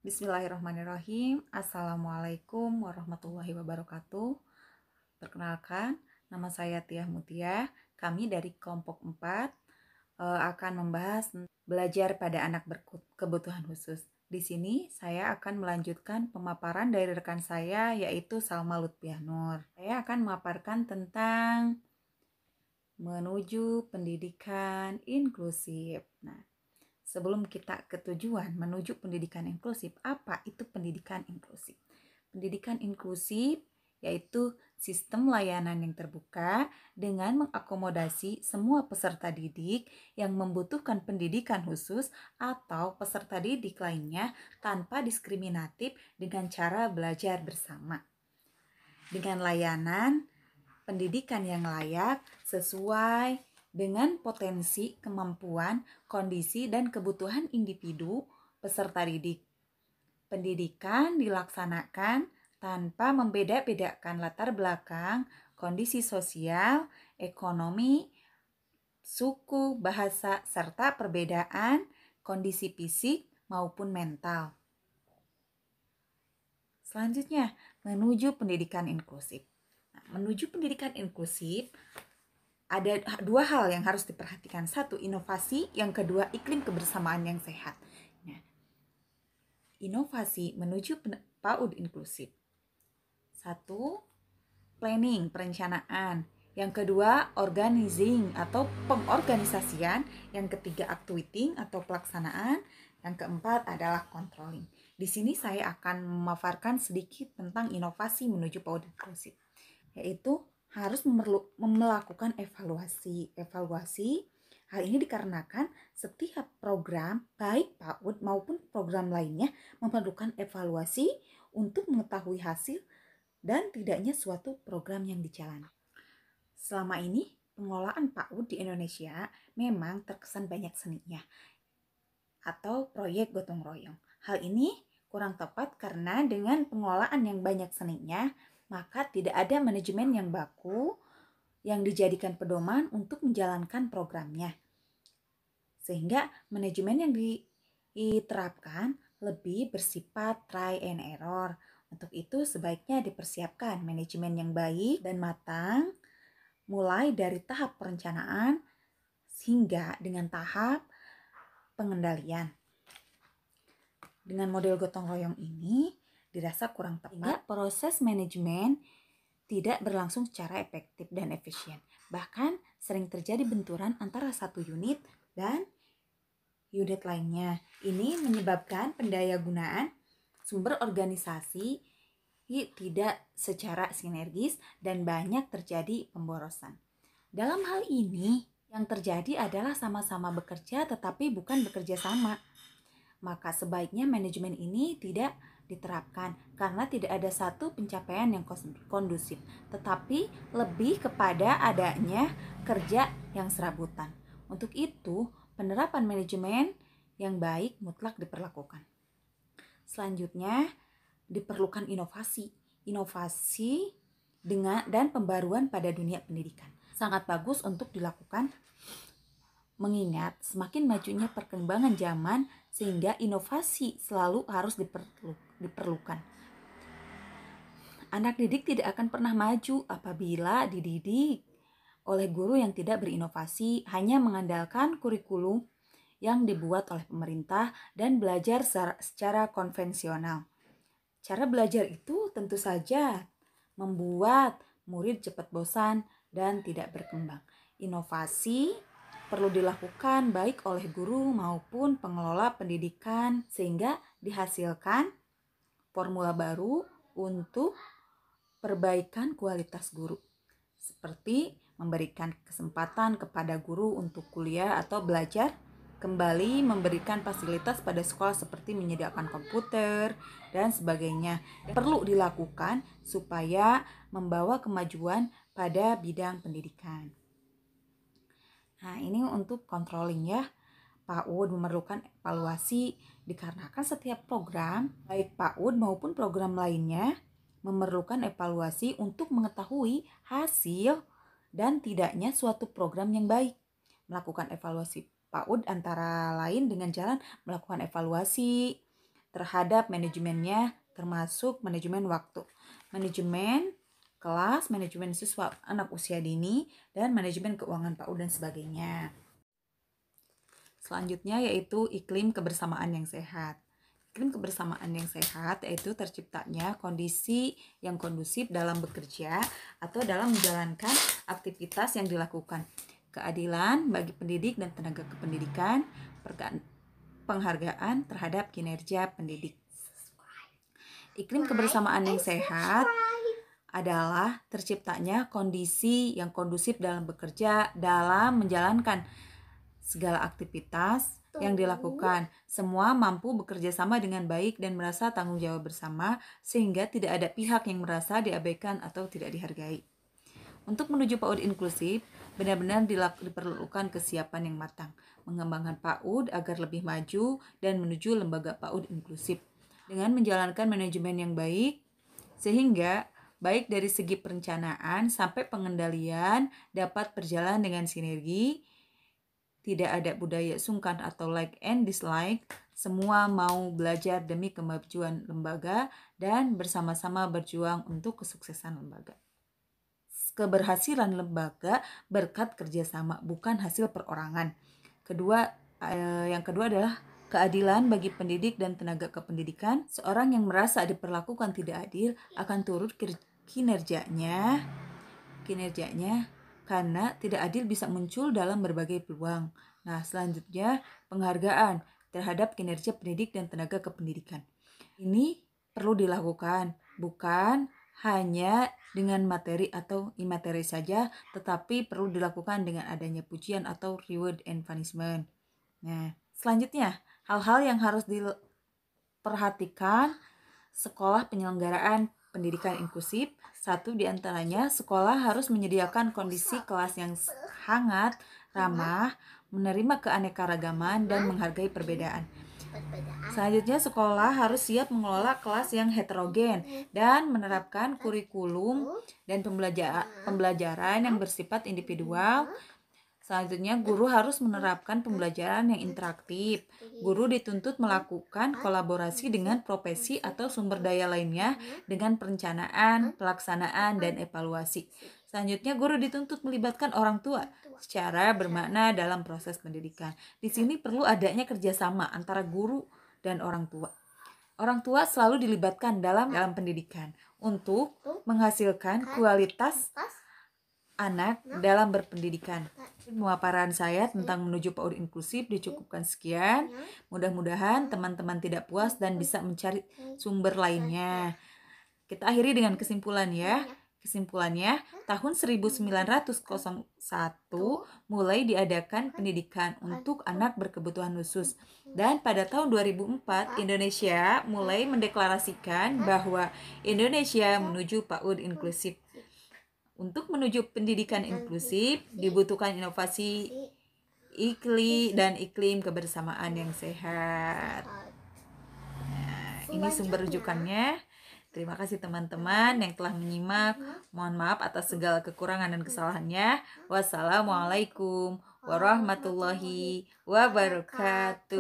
Bismillahirrahmanirrahim. Assalamualaikum warahmatullahi wabarakatuh. Perkenalkan, nama saya Tiah Mutia. Kami dari kelompok 4 akan membahas belajar pada anak berkebutuhan khusus. Di sini saya akan melanjutkan pemaparan dari rekan saya yaitu Salma Lutfianur. Saya akan memaparkan tentang menuju pendidikan inklusif. Nah, sebelum kita ke tujuan menuju pendidikan inklusif, apa itu pendidikan inklusif? Pendidikan inklusif yaitu sistem layanan yang terbuka dengan mengakomodasi semua peserta didik yang membutuhkan pendidikan khusus atau peserta didik lainnya tanpa diskriminatif dengan cara belajar bersama. Dengan layanan pendidikan yang layak sesuai dengan potensi, kemampuan, kondisi, dan kebutuhan individu peserta didik. Pendidikan dilaksanakan tanpa membeda-bedakan latar belakang, kondisi sosial, ekonomi, suku, bahasa, serta perbedaan kondisi fisik maupun mental. Selanjutnya, menuju pendidikan inklusif. Menuju pendidikan inklusif, ada dua hal yang harus diperhatikan. Satu, inovasi. Yang kedua, iklim kebersamaan yang sehat. Nah, inovasi menuju PAUD inklusif. Satu, planning, perencanaan. Yang kedua, organizing atau pengorganisasian. Yang ketiga, actuating atau pelaksanaan. Yang keempat adalah controlling. Di sini saya akan memaparkan sedikit tentang inovasi menuju PAUD inklusif, yaitu harus melakukan evaluasi. Hal ini dikarenakan setiap program, baik PAUD maupun program lainnya, memerlukan evaluasi untuk mengetahui hasil dan tidaknya suatu program yang dijalani. Selama ini, pengelolaan PAUD di Indonesia memang terkesan banyak seninya atau proyek gotong royong. Hal ini kurang tepat karena dengan pengelolaan yang banyak seninya, maka tidak ada manajemen yang baku yang dijadikan pedoman untuk menjalankan programnya. Sehingga manajemen yang diterapkan lebih bersifat try and error. Untuk itu sebaiknya dipersiapkan manajemen yang baik dan matang, mulai dari tahap perencanaan hingga dengan tahap pengendalian. Dengan model gotong royong ini dirasa kurang tepat. Proses manajemen tidak berlangsung secara efektif dan efisien. Bahkan sering terjadi benturan antara satu unit dan unit lainnya. Ini menyebabkan pendayagunaan sumber organisasi tidak secara sinergis dan banyak terjadi pemborosan. Dalam hal ini, yang terjadi adalah sama-sama bekerja tetapi bukan bekerja sama. Maka sebaiknya manajemen ini tidak diterapkan karena tidak ada satu pencapaian yang kondusif, tetapi lebih kepada adanya kerja yang serabutan. Untuk itu, penerapan manajemen yang baik mutlak diperlakukan. Selanjutnya, diperlukan inovasi dan pembaruan pada dunia pendidikan. Sangat bagus untuk dilakukan mengingat semakin majunya perkembangan zaman sehingga inovasi selalu harus diperlukan. Anak didik tidak akan pernah maju apabila dididik oleh guru yang tidak berinovasi, hanya mengandalkan kurikulum yang dibuat oleh pemerintah dan belajar secara konvensional. Cara belajar itu tentu saja membuat murid cepat bosan dan tidak berkembang. Inovasi perlu dilakukan baik oleh guru maupun pengelola pendidikan sehingga dihasilkan formula baru untuk perbaikan kualitas guru. Seperti memberikan kesempatan kepada guru untuk kuliah atau belajar kembali, memberikan fasilitas pada sekolah seperti menyediakan komputer dan sebagainya. Perlu dilakukan supaya membawa kemajuan pada bidang pendidikan. Nah, ini untuk controlling ya. PAUD memerlukan evaluasi dikarenakan setiap program, baik PAUD maupun program lainnya, memerlukan evaluasi untuk mengetahui hasil dan tidaknya suatu program yang baik. Melakukan evaluasi PAUD antara lain dengan jalan melakukan evaluasi terhadap manajemennya, termasuk manajemen waktu, manajemen kelas, manajemen siswa anak usia dini, dan manajemen keuangan PAUD dan sebagainya. Selanjutnya yaitu iklim kebersamaan yang sehat. Iklim kebersamaan yang sehat yaitu terciptanya kondisi yang kondusif dalam bekerja atau dalam menjalankan aktivitas yang dilakukan. Keadilan bagi pendidik dan tenaga kependidikan, penghargaan terhadap kinerja pendidik. Iklim kebersamaan yang sehat adalah terciptanya kondisi yang kondusif dalam bekerja, dalam menjalankan segala aktivitas yang dilakukan. Semua mampu bekerja sama dengan baik dan merasa tanggung jawab bersama, sehingga tidak ada pihak yang merasa diabaikan atau tidak dihargai. Untuk menuju PAUD inklusif, benar-benar diperlukan kesiapan yang matang, mengembangkan PAUD agar lebih maju dan menuju lembaga PAUD inklusif dengan menjalankan manajemen yang baik, sehingga baik dari segi perencanaan sampai pengendalian dapat berjalan dengan sinergi. Tidak ada budaya sungkan atau like and dislike, semua mau belajar demi kemajuan lembaga dan bersama-sama berjuang untuk kesuksesan lembaga. Keberhasilan lembaga berkat kerjasama, bukan hasil perorangan. Yang kedua adalah keadilan bagi pendidik dan tenaga kependidikan. Seorang yang merasa diperlakukan tidak adil akan turut kinerjanya karena tidak adil bisa muncul dalam berbagai peluang. Nah, selanjutnya penghargaan terhadap kinerja pendidik dan tenaga kependidikan. Ini perlu dilakukan, bukan hanya dengan materi atau imateri saja, tetapi perlu dilakukan dengan adanya pujian atau reward and punishment. Nah, selanjutnya hal-hal yang harus diperhatikan sekolah penyelenggaraan pendidikan inklusif. Satu diantaranya, sekolah harus menyediakan kondisi kelas yang hangat, ramah, menerima keanekaragaman, dan menghargai perbedaan. Selanjutnya, sekolah harus siap mengelola kelas yang heterogen dan menerapkan kurikulum dan pembelajaran yang bersifat individual. Selanjutnya, guru harus menerapkan pembelajaran yang interaktif. Guru dituntut melakukan kolaborasi dengan profesi atau sumber daya lainnya dengan perencanaan, pelaksanaan, dan evaluasi. Selanjutnya, guru dituntut melibatkan orang tua secara bermakna dalam proses pendidikan. Di sini perlu adanya kerjasama antara guru dan orang tua. Orang tua selalu dilibatkan dalam pendidikan untuk menghasilkan kualitas anak dalam berpendidikan. Pemaparan saya tentang menuju PAUD inklusif dicukupkan sekian. Mudah-mudahan teman-teman tidak puas dan bisa mencari sumber lainnya. Kita akhiri dengan kesimpulan ya. Kesimpulannya, tahun 1901 mulai diadakan pendidikan untuk anak berkebutuhan khusus. Dan pada tahun 2004, Indonesia mulai mendeklarasikan bahwa Indonesia menuju PAUD inklusif. Untuk menuju pendidikan inklusif, dibutuhkan inovasi iklim kebersamaan yang sehat. Nah, ini sumber rujukannya. Terima kasih teman-teman yang telah menyimak. Mohon maaf atas segala kekurangan dan kesalahannya. Wassalamualaikum warahmatullahi wabarakatuh.